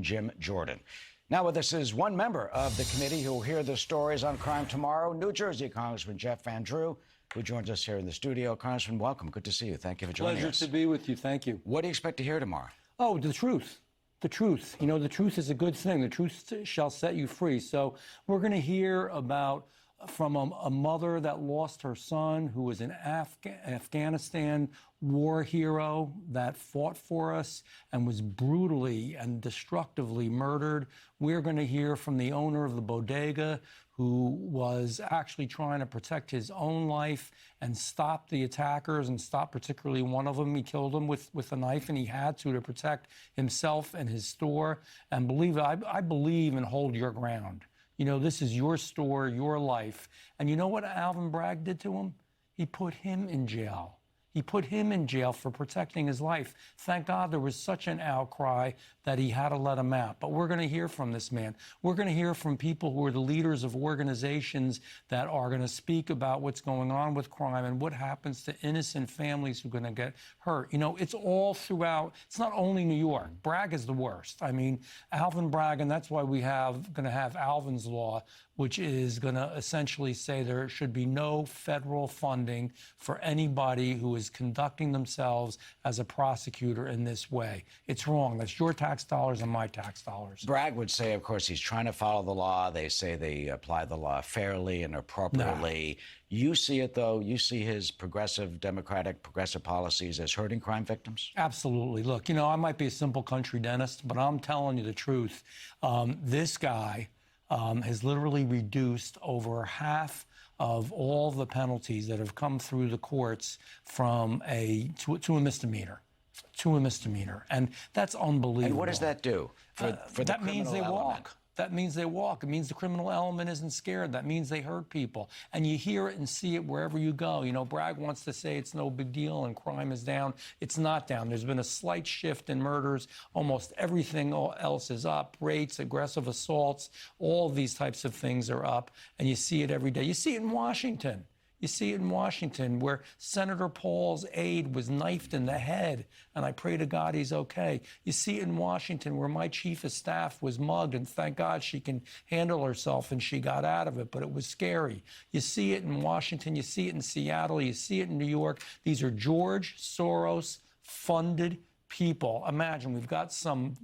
Congressman Jim Jordan. Now with us is one member of the committee who will hear the stories on crime tomorrow, New Jersey Congressman Jeff Van Drew, who joins us here in the studio. Congressman, welcome. Good to see you. Thank you for joining us. Pleasure to be with you. Thank you. What do you expect to hear tomorrow? Oh, the truth. The truth. You know, the truth is a good thing. The truth shall set you free. So we're going to hear about from a mother that lost her son, who was an Afghanistan war hero that fought for us and was brutally and destructively murdered. We're going to hear from the owner of the bodega, who was actually trying to protect his own life and stop the attackers, and stop particularly one of them. He killed him with a knife, and he had to protect himself and his store. And believe it, I believe in hold your ground. You know, this is your store, your life. And you know what Alvin Braggs did to him? He put him in jail. He put him in jail for protecting his life. Thank God there was such an outcry that he had to let him out. But we're going to hear from this man. We're going to hear from people who are the leaders of organizations that are going to speak about what's going on with crime and what happens to innocent families who are going to get hurt. You know, it's all throughout. It's not only New York. Bragg is the worst. I mean, Alvin Bragg, and that's why we going to have Alvin's Law, which is going to essentially say there should be no federal funding for anybody who is conducting themselves as a prosecutor in this way. It's wrong. That's your tax dollars and my tax dollars. Bragg would say, of course, he's trying to follow the law. They say they apply the law fairly and appropriately. No. You see it, though. You see his progressive policies as hurting crime victims? Absolutely. Look, you know, I might be a simple country dentist, but I'm telling you the truth. This guy has literally reduced over half of all the penalties that have come through the courts from to a misdemeanor. And that's unbelievable. And what does that do for the that means they element? walk. That means they walk. It means the criminal element isn't scared. That means they hurt people. And you hear it and see it wherever you go. You know, Bragg wants to say it's no big deal and crime is down. It's not down. There's been a slight shift in murders. Almost everything else is up. Rates, aggressive assaults, all of these types of things are up. And you see it every day. You see it in Washington. You see it in Washington, where Senator Paul's aide was knifed in the head, and I pray to God he's okay. You see it in Washington, where my chief of staff was mugged, and thank God she can handle herself, and she got out of it, but it was scary. You see it in Washington. You see it in Seattle. You see it in New York. These are George Soros-funded people. Imagine we've got some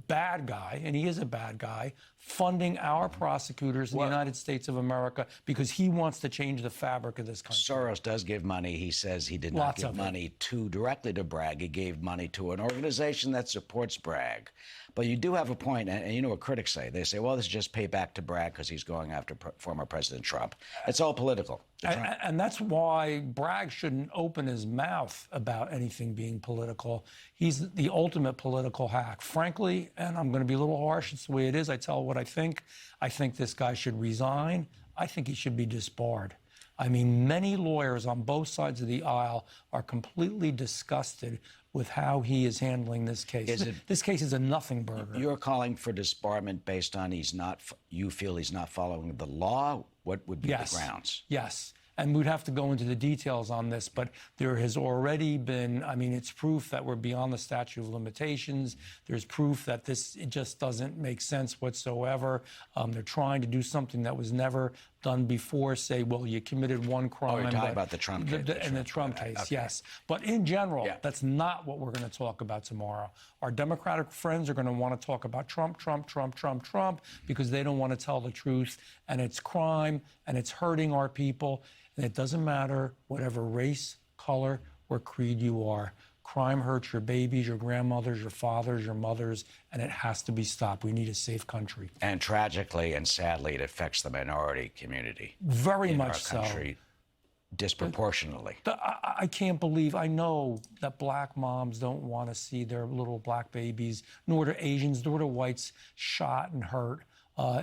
bad guy, and he is a bad guy, funding our prosecutors in the United States of America because he wants to change the fabric of this country. Soros does give money. He says he did not give money directly to Bragg. He gave money to an organization that supports Bragg. But you do have a point, and you know what critics say. They say, well, this is just payback to Bragg because he's going after former President Trump. It's all political. And that's why Bragg shouldn't open his mouth about anything being political. He's the ultimate political hack. Frankly, and I'm going to be a little harsh, it's the way it is. I tell what I think. I think this guy should resign. I think he should be disbarred. I mean, many lawyers on both sides of the aisle are completely disgusted with how he is handling this case. This case is a nothing burger. You're calling for disbarment based on you feel he's not following the law? What would be the grounds? Yes. And we'd have to go into the details on this, but there has already been, I mean, it's proof that we're beyond the statute of limitations. There's proof that it just doesn't make sense whatsoever. They're trying to do something that was never done before, say, well, you committed one crime. Oh, you're talking about the Trump case. The Trump case, okay. Yes. But in general, that's not what we're going to talk about tomorrow. Our Democratic friends are going to want to talk about Trump, because they don't want to tell the truth. And it's crime, and it's hurting our people. And it doesn't matter whatever race, color, or creed you are. Crime hurts your babies, your grandmothers, your fathers, your mothers, and it has to be stopped. We need a safe country. And tragically and sadly, it affects the minority community. Very much so. In our country, disproportionately. I can't believe, I know that black moms don't want to see their little black babies, nor do Asians, nor do whites shot and hurt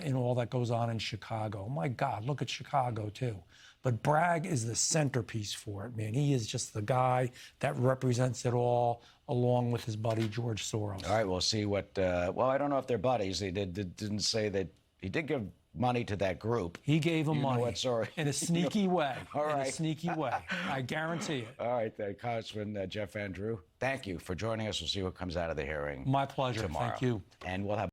in all that goes on in Chicago. My God, look at Chicago, too. But Bragg is the centerpiece for it, man. He is just the guy that represents it all, along with his buddy George Soros. All right, we'll see what. Well, I don't know if they're buddies. He didn't say that. He did give money to that group. He gave him money Sorry. in a sneaky way. All right. In a sneaky way. I guarantee it. All right, Congressman Jeff Van Drew, thank you for joining us. We'll see what comes out of the hearing. My pleasure. Tomorrow. Thank you. And we'll have